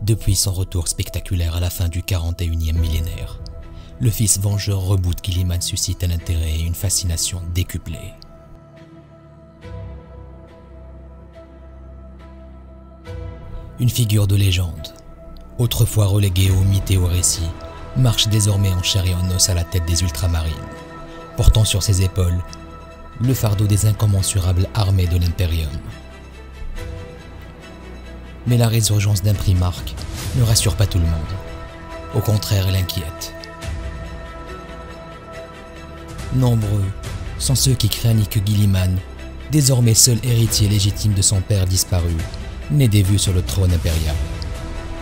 Depuis son retour spectaculaire à la fin du 41e millénaire, le fils vengeur Reboot Guilliman suscite un intérêt et une fascination décuplés. Une figure de légende, autrefois reléguée au mythe et au récit, marche désormais en chair et en os à la tête des Ultramarines, portant sur ses épaules le fardeau des incommensurables armées de l'Imperium. Mais la résurgence d'un Primarque ne rassure pas tout le monde. Au contraire, elle inquiète. Nombreux sont ceux qui craignent que Guilliman, désormais seul héritier légitime de son père disparu, n'ait des vues sur le trône impérial.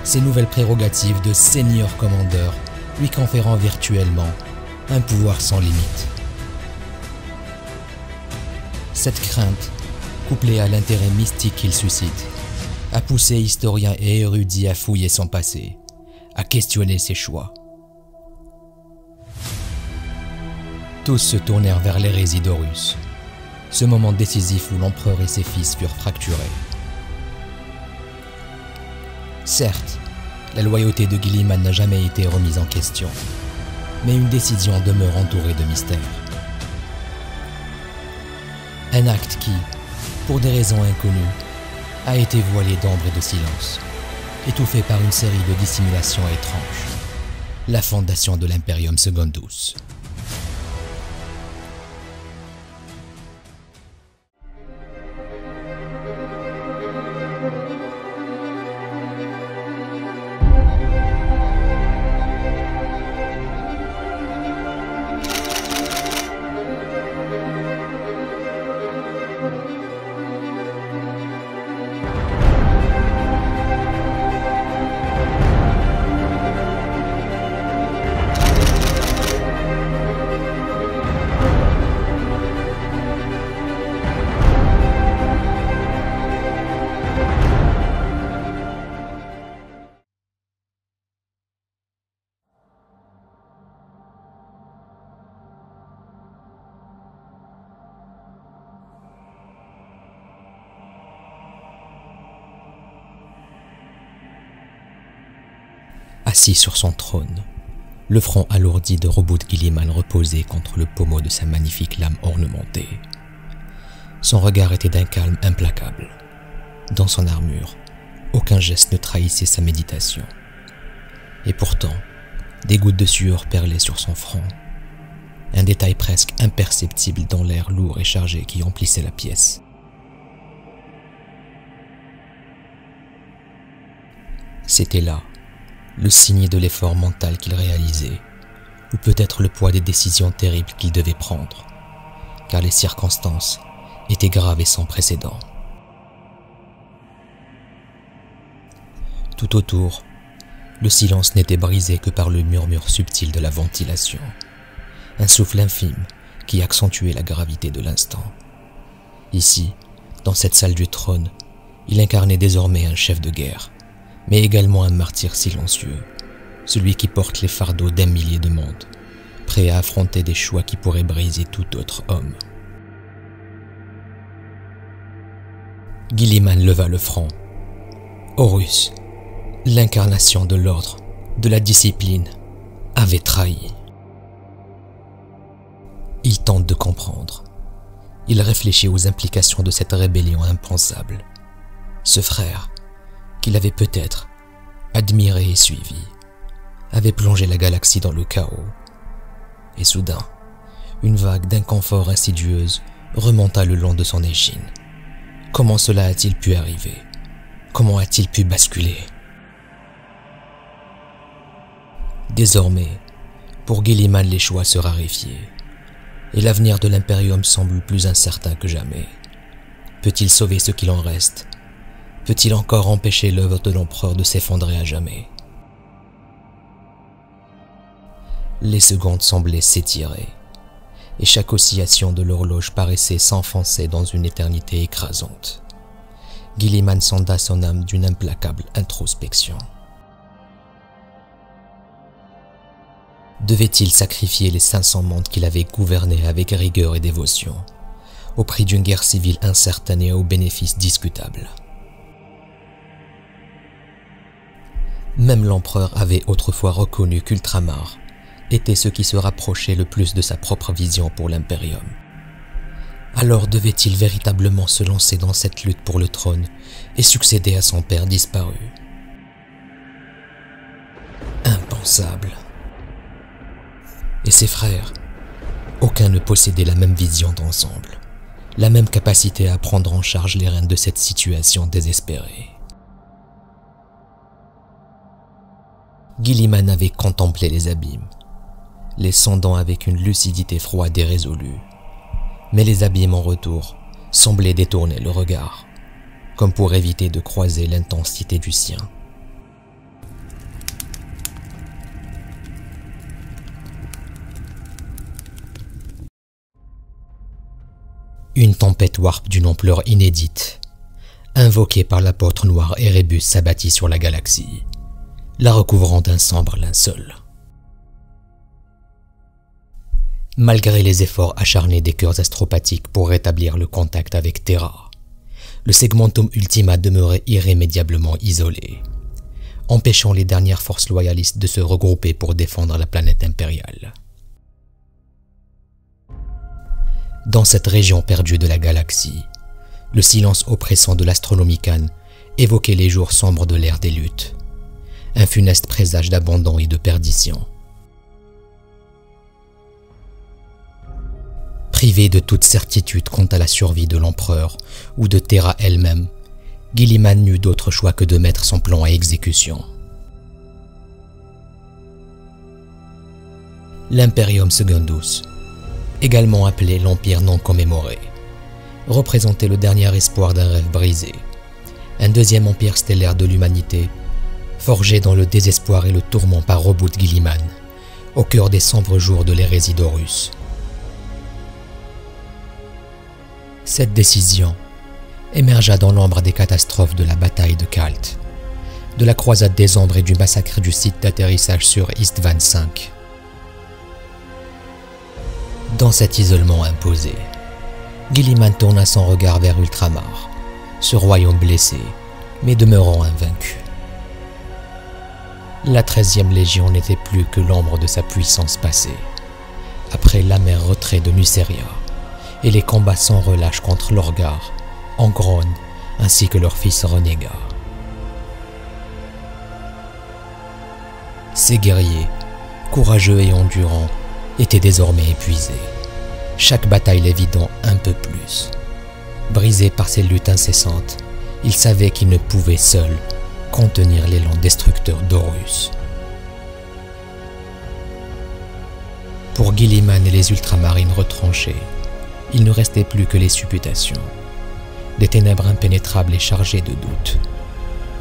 Ses nouvelles prérogatives de seigneur commandeur lui conférant virtuellement un pouvoir sans limite. Cette crainte, couplée à l'intérêt mystique qu'il suscite, a poussé historiens et érudits à fouiller son passé, à questionner ses choix. Tous se tournèrent vers l'hérésie d'Horus, ce moment décisif où l'empereur et ses fils furent fracturés. Certes, la loyauté de Guilliman n'a jamais été remise en question, mais une décision demeure entourée de mystères. Un acte qui, pour des raisons inconnues, a été voilé d'ombre et de silence, étouffé par une série de dissimulations étranges. La fondation de l'Imperium Secundus. Assis sur son trône, le front alourdi de Reboot Guilliman reposait contre le pommeau de sa magnifique lame ornementée. Son regard était d'un calme implacable. Dans son armure, aucun geste ne trahissait sa méditation. Et pourtant, des gouttes de sueur perlaient sur son front, un détail presque imperceptible dans l'air lourd et chargé qui emplissait la pièce. C'était là le signe de l'effort mental qu'il réalisait, ou peut-être le poids des décisions terribles qu'il devait prendre, car les circonstances étaient graves et sans précédent. Tout autour, le silence n'était brisé que par le murmure subtil de la ventilation, un souffle infime qui accentuait la gravité de l'instant. Ici, dans cette salle du trône, il incarnait désormais un chef de guerre, mais également un martyr silencieux, celui qui porte les fardeaux d'un millier de mondes, prêt à affronter des choix qui pourraient briser tout autre homme. Guilliman leva le front. Horus, l'incarnation de l'ordre, de la discipline, avait trahi. Il tente de comprendre. Il réfléchit aux implications de cette rébellion impensable. Ce frère, qu'il avait peut-être admiré et suivi, avait plongé la galaxie dans le chaos. Et soudain, une vague d'inconfort insidieuse remonta le long de son échine. Comment cela a-t-il pu arriver? Comment a-t-il pu basculer? Désormais, pour Guilliman, les choix se raréfiaient, et l'avenir de l'Imperium semble plus incertain que jamais. Peut-il sauver ce qu'il en reste? Peut-il encore empêcher l'œuvre de l'empereur de s'effondrer à jamais? Les secondes semblaient s'étirer, et chaque oscillation de l'horloge paraissait s'enfoncer dans une éternité écrasante. Guilliman sonda son âme d'une implacable introspection. Devait-il sacrifier les 500 mondes qu'il avait gouvernés avec rigueur et dévotion, au prix d'une guerre civile incertaine et aux bénéfices discutables? Même l'empereur avait autrefois reconnu qu'Ultramar était ce qui se rapprochait le plus de sa propre vision pour l'Imperium. Alors devait-il véritablement se lancer dans cette lutte pour le trône et succéder à son père disparu? Impensable. Et ses frères, aucun ne possédait la même vision d'ensemble, la même capacité à prendre en charge les rênes de cette situation désespérée. Guilliman avait contemplé les abîmes, les sondant avec une lucidité froide et résolue. Mais les abîmes en retour semblaient détourner le regard, comme pour éviter de croiser l'intensité du sien. Une tempête warp d'une ampleur inédite, invoquée par l'apôtre noir Erebus, s'abattit sur la galaxie, la recouvrant d'un sombre linceul. Malgré les efforts acharnés des cœurs astropathiques pour rétablir le contact avec Terra, le Segmentum Ultima demeurait irrémédiablement isolé, empêchant les dernières forces loyalistes de se regrouper pour défendre la planète impériale. Dans cette région perdue de la galaxie, le silence oppressant de l'Astronomicon évoquait les jours sombres de l'ère des luttes, un funeste présage d'abandon et de perdition. Privé de toute certitude quant à la survie de l'empereur ou de Terra elle-même, Guilliman n'eut d'autre choix que de mettre son plan à exécution. L'Imperium Secundus, également appelé l'Empire non commémoré, représentait le dernier espoir d'un rêve brisé, un deuxième empire stellaire de l'humanité, forgé dans le désespoir et le tourment par Roboute Guilliman, au cœur des sombres jours de l'hérésie d'Horus. Cette décision émergea dans l'ombre des catastrophes de la bataille de Khalt, de la croisade des ombres et du massacre du site d'atterrissage sur Istvan V. Dans cet isolement imposé, Guilliman tourna son regard vers Ultramar, ce royaume blessé, mais demeurant invaincu. La 13e Légion n'était plus que l'ombre de sa puissance passée, après l'amer retrait de Nuceria et les combats sans relâche contre Lorgar, Angron, ainsi que leur fils renégat. Ces guerriers, courageux et endurants, étaient désormais épuisés, chaque bataille les vidant un peu plus. Brisés par ces luttes incessantes, ils savaient qu'ils ne pouvaient seuls contenir l'élan destructeur d'Horus. Pour Guilliman et les ultramarines retranchés, il ne restait plus que les supputations, des ténèbres impénétrables et chargées de doutes.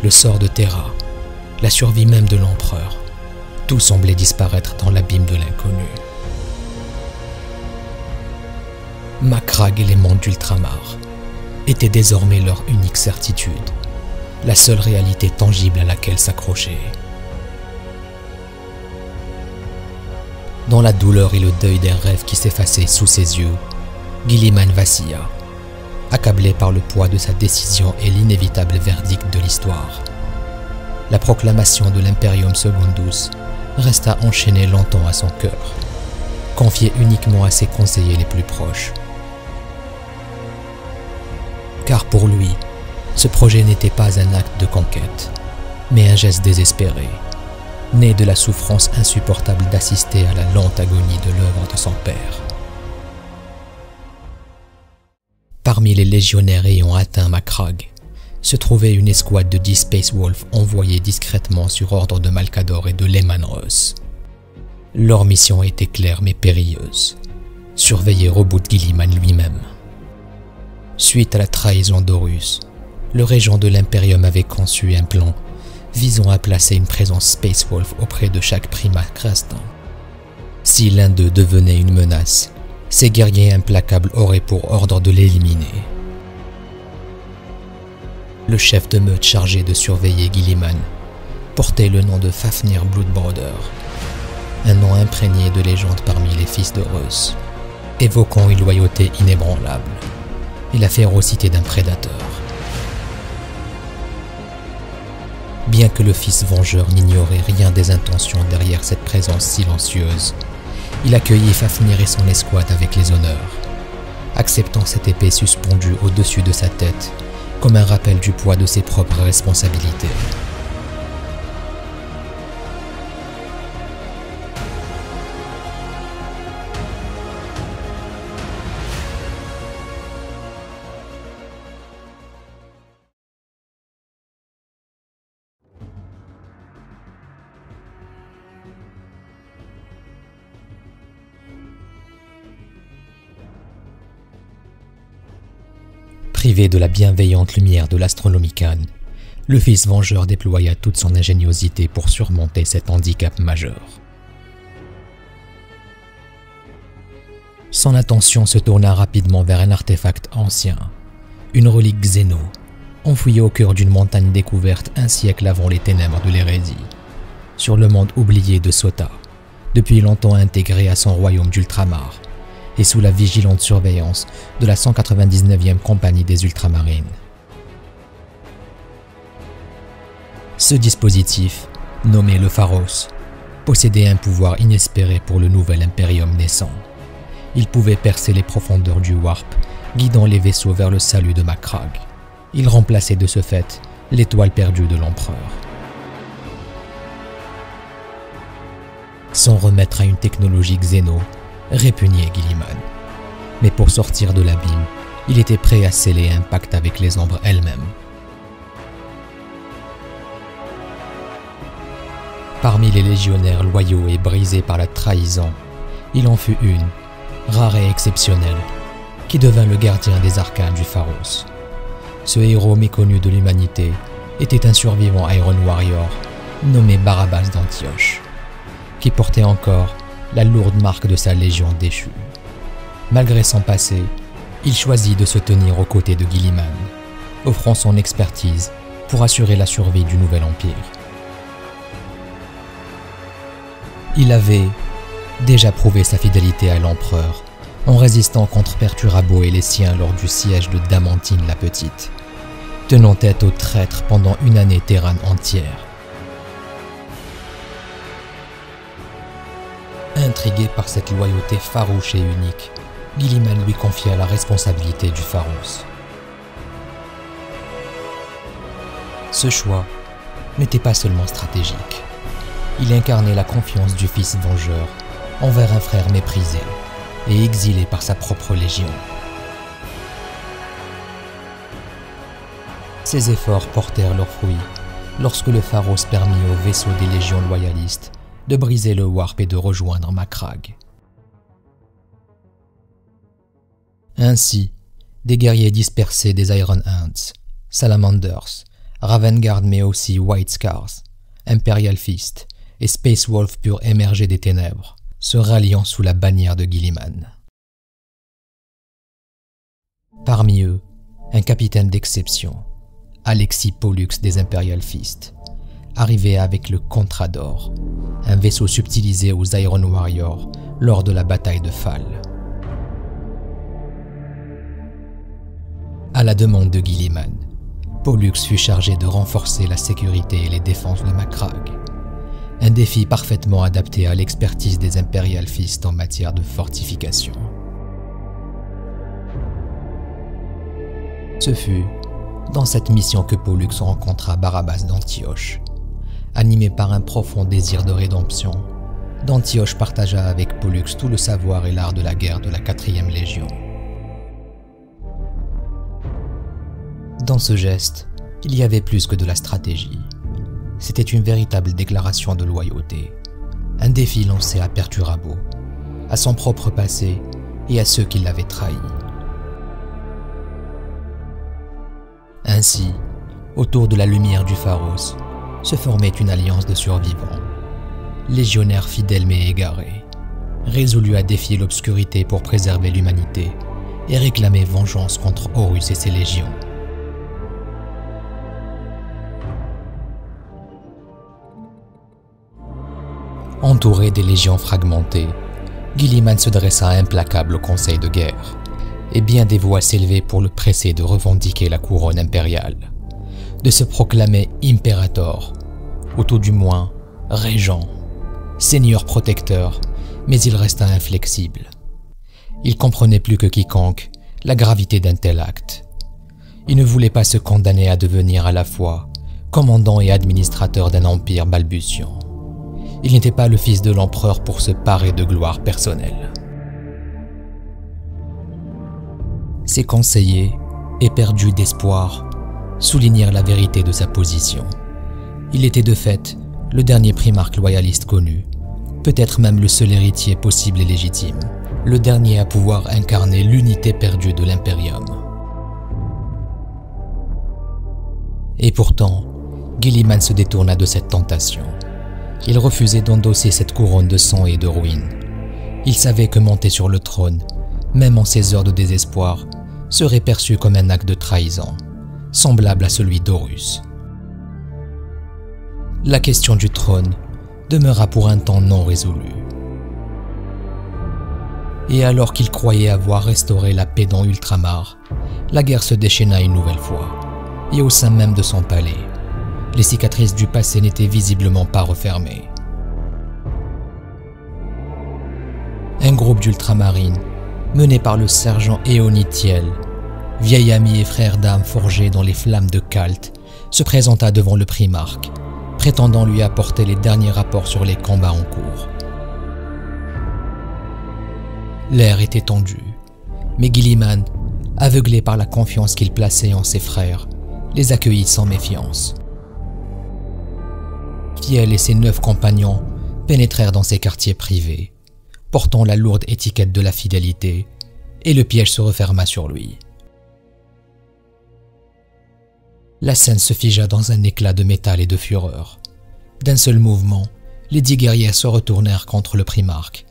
Le sort de Terra, la survie même de l'empereur, tout semblait disparaître dans l'abîme de l'inconnu. Macragge et les mondes d'Ultramar étaient désormais leur unique certitude, la seule réalité tangible à laquelle s'accrocher. Dans la douleur et le deuil d'un rêve qui s'effaçait sous ses yeux, Guilliman vacilla, accablé par le poids de sa décision et l'inévitable verdict de l'histoire. La proclamation de l'Imperium Secundus resta enchaînée longtemps à son cœur, confiée uniquement à ses conseillers les plus proches. Car pour lui, ce projet n'était pas un acte de conquête, mais un geste désespéré, né de la souffrance insupportable d'assister à la lente agonie de l'œuvre de son père. Parmi les légionnaires ayant atteint Macragge, se trouvait une escouade de 10 Space Wolves envoyés discrètement sur ordre de Malcador et de Leman Russ. Leur mission était claire mais périlleuse, surveiller Roboute Guilliman lui-même. Suite à la trahison d'Horus, le régent de l'Imperium avait conçu un plan visant à placer une présence Space Wolf auprès de chaque primaire restant. Si l'un d'eux devenait une menace, ces guerriers implacables auraient pour ordre de l'éliminer. Le chef de meute chargé de surveiller Guilliman portait le nom de Fafnir Bloodbrother, un nom imprégné de légende parmi les fils d'Horus, évoquant une loyauté inébranlable et la férocité d'un prédateur. Bien que que le fils vengeur n'ignorait rien des intentions derrière cette présence silencieuse, il accueillit Fafnir et son escouade avec les honneurs, acceptant cette épée suspendue au-dessus de sa tête comme un rappel du poids de ses propres responsabilités. Privé de la bienveillante lumière de l'Astronomicon, le fils vengeur déploya toute son ingéniosité pour surmonter cet handicap majeur. Son attention se tourna rapidement vers un artefact ancien, une relique Xéno, enfouie au cœur d'une montagne découverte un siècle avant les ténèbres de l'hérésie, sur le monde oublié de Sota, depuis longtemps intégré à son royaume d'Ultramar, et sous la vigilante surveillance de la 199e compagnie des Ultramarines. Ce dispositif, nommé le Pharos, possédait un pouvoir inespéré pour le nouvel impérium naissant. Il pouvait percer les profondeurs du Warp, guidant les vaisseaux vers le salut de Macragge. Il remplaçait de ce fait l'étoile perdue de l'empereur. Sans remettre à une technologie Xéno, répugnait Guilliman. Mais pour sortir de l'abîme, il était prêt à sceller un pacte avec les ombres elles-mêmes. Parmi les légionnaires loyaux et brisés par la trahison, il en fut une, rare et exceptionnelle, qui devint le gardien des arcanes du Pharos. Ce héros méconnu de l'humanité était un survivant Iron Warrior nommé Barabbas d'Antioche, qui portait encore la lourde marque de sa légion déchue. Malgré son passé, il choisit de se tenir aux côtés de Guilliman, offrant son expertise pour assurer la survie du nouvel empire. Il avait déjà prouvé sa fidélité à l'empereur en résistant contre Perturabo et les siens lors du siège de Damantine la Petite, tenant tête aux traîtres pendant une année terrane entière. Intrigué par cette loyauté farouche et unique, Guilliman lui confia la responsabilité du Pharos. Ce choix n'était pas seulement stratégique. Il incarnait la confiance du fils vengeur envers un frère méprisé et exilé par sa propre légion. Ses efforts portèrent leurs fruits lorsque le Pharos permit aux vaisseaux des légions loyalistes de briser le Warp et de rejoindre Macragge. Ainsi, des guerriers dispersés des Iron Hands, Salamanders, Ravengard mais aussi White Scars, Imperial Fist et Space Wolf purent émerger des ténèbres, se ralliant sous la bannière de Guilliman. Parmi eux, un capitaine d'exception, Alexis Pollux des Imperial Fist, arrivé avec le Contrador, un vaisseau subtilisé aux Iron Warriors lors de la bataille de Fall. À la demande de Guilliman, Pollux fut chargé de renforcer la sécurité et les défenses de Macragge, un défi parfaitement adapté à l'expertise des Imperial Fist en matière de fortification. Ce fut dans cette mission que Pollux rencontra Barabbas d'Antioche. Animé par un profond désir de rédemption, d'Antioche partagea avec Pollux tout le savoir et l'art de la guerre de la 4e Légion. Dans ce geste, il y avait plus que de la stratégie. C'était une véritable déclaration de loyauté, un défi lancé à Perturabo, à son propre passé et à ceux qui l'avaient trahi. Ainsi, autour de la lumière du Pharos, se formait une alliance de survivants, légionnaires fidèles mais égarés, résolus à défier l'obscurité pour préserver l'humanité et réclamer vengeance contre Horus et ses légions. Entouré des légions fragmentées, Guilliman se dressa implacable au conseil de guerre, et bien des voix s'élevaient pour le presser de revendiquer la couronne impériale, de se proclamer Imperator, ou tout du moins régent, seigneur protecteur, mais il resta inflexible. Il comprenait plus que quiconque la gravité d'un tel acte. Il ne voulait pas se condamner à devenir à la fois commandant et administrateur d'un empire balbutiant. Il n'était pas le fils de l'empereur pour se parer de gloire personnelle. Ses conseillers, éperdus d'espoir, soulignèrent la vérité de sa position. Il était de fait le dernier primarque loyaliste connu, peut-être même le seul héritier possible et légitime, le dernier à pouvoir incarner l'unité perdue de l'Imperium. Et pourtant, Guilliman se détourna de cette tentation. Il refusait d'endosser cette couronne de sang et de ruines. Il savait que monter sur le trône, même en ces heures de désespoir, serait perçu comme un acte de trahison, semblable à celui d'Horus. La question du trône demeura pour un temps non résolue. Et alors qu'il croyait avoir restauré la paix dans Ultramar, la guerre se déchaîna une nouvelle fois, et au sein même de son palais. Les cicatrices du passé n'étaient visiblement pas refermées. Un groupe d'ultramarines, mené par le sergent Eonitiel, vieil ami et frère d'âme forgé dans les flammes de Khalt, se présenta devant le primarque, prétendant lui apporter les derniers rapports sur les combats en cours. L'air était tendu, mais Guilliman, aveuglé par la confiance qu'il plaçait en ses frères, les accueillit sans méfiance. Fiel et ses 9 compagnons pénétrèrent dans ses quartiers privés, portant la lourde étiquette de la fidélité, et le piège se referma sur lui. La scène se figea dans un éclat de métal et de fureur. D'un seul mouvement, les 10 guerriers se retournèrent contre le primarque,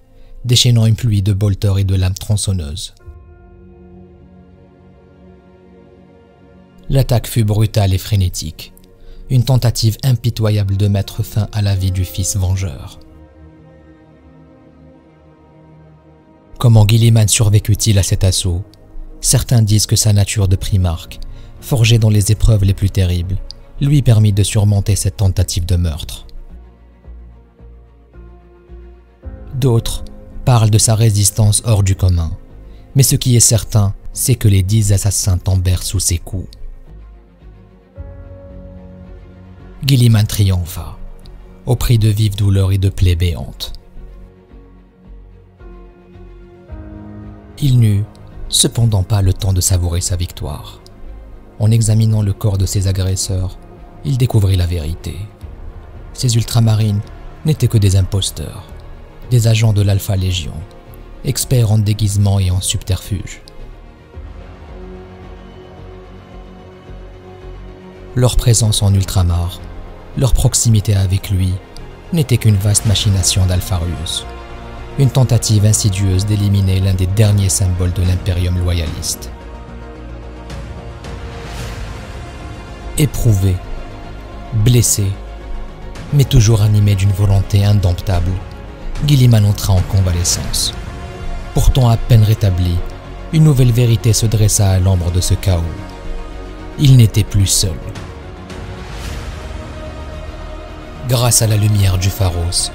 déchaînant une pluie de bolters et de lames tronçonneuses. L'attaque fut brutale et frénétique, une tentative impitoyable de mettre fin à la vie du fils vengeur. Comment Guilliman survécut-il à cet assaut? Certains disent que sa nature de primarque, forgée dans les épreuves les plus terribles, lui permit de surmonter cette tentative de meurtre. D'autres parlent de sa résistance hors du commun, mais ce qui est certain, c'est que les 10 assassins tombèrent sous ses coups. Guilliman triompha, au prix de vives douleurs et de plaies béantes. Il n'eut cependant pas le temps de savourer sa victoire. En examinant le corps de ses agresseurs, il découvrit la vérité. Ces ultramarines n'étaient que des imposteurs, des agents de l'Alpha Légion, experts en déguisement et en subterfuge. Leur présence en Ultramar, leur proximité avec lui, n'était qu'une vaste machination d'Alpharius, une tentative insidieuse d'éliminer l'un des derniers symboles de l'impérium loyaliste. Éprouvé, blessé, mais toujours animé d'une volonté indomptable, Guilliman entra en convalescence. Pourtant à peine rétabli, une nouvelle vérité se dressa à l'ombre de ce chaos. Il n'était plus seul. Grâce à la lumière du Pharos,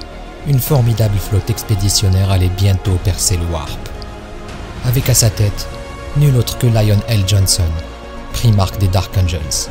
une formidable flotte expéditionnaire allait bientôt percer le Warp. Avec à sa tête, nul autre que Lion L. Johnson, primarque des Dark Angels,